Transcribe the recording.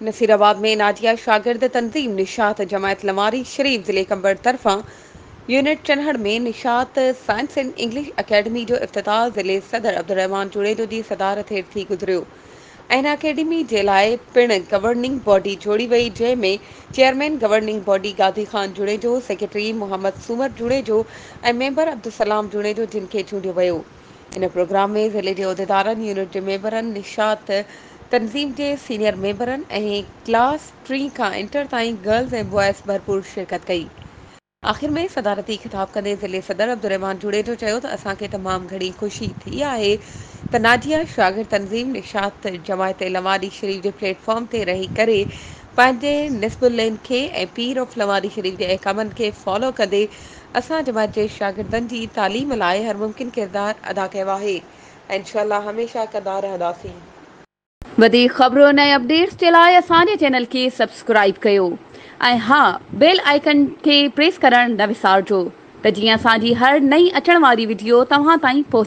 नसीराबाद में नाजिया शागिर्द तंजीम निशात जमायत लमारी शरीफ जिले कंबर तरफा यूनिट चनहड़ में Nishat science and English academy जो इफ्तिताह जिले सदर अब्दुर्रहमान जुड़ेजो जी सदारत हेठि थी गुज़रियो। इन अकेडमी जे लाइ पिण गवर्निंग बॉडी जोड़ी वई, जंहिंमें चेयरमैन गवर्निंग बॉडी गादी खान जुड़ेजो, सेक्रेटरी मोहम्मद सूमर जुड़ेजो ऐं मेंबर अब्दुलसलाम जुड़ेजो, जिन खे चूंडियो वियो। इन प्रोग्राम में ज़िले जे उहिदेदारनि, यूनिट जे मेंबरनि, निशात तंज़ीम जे सीनियर मेंबरनि ऐं क्लास 3 खां इंटर ताईं गर्ल्स ऐं बॉयज़ भरपूर शिरकत कई। आख़िर में सदारती ख़िताब कंदे ज़िले सदर अब्दुर्रहमान जुड़ेजो चयो त असांखे तमामु घणी ख़ुशी थी आहे त नाजिया शागिर्द तंज़ीम निशात जमायत लमारी शरीफ जे प्लेटफॉर्म ते रही करे पंहिंजे निस्बुल्लैन खे ऐं पीर ऑफ लमारी शरीफ जे अहकामनि खे फॉलो कंदे असां जमायत जे शागिर्दनि जी तालीम लाइ हर मुमकिन किरदारु अदा कयो आहे ऐं इंशाअल्लाह हमेशह कंदा रहंदासीं। वधीक ख़बरों ऐं अपडेट्स जे लाइ असांजे चैनल खे सब्सक्राइब कयो ऐं हा, बेल आइकन खे प्रेस करणु न विसारिजो त जीअं असांजी हर नई अचण वारी वीडियो तव्हां ताईं पहुचे।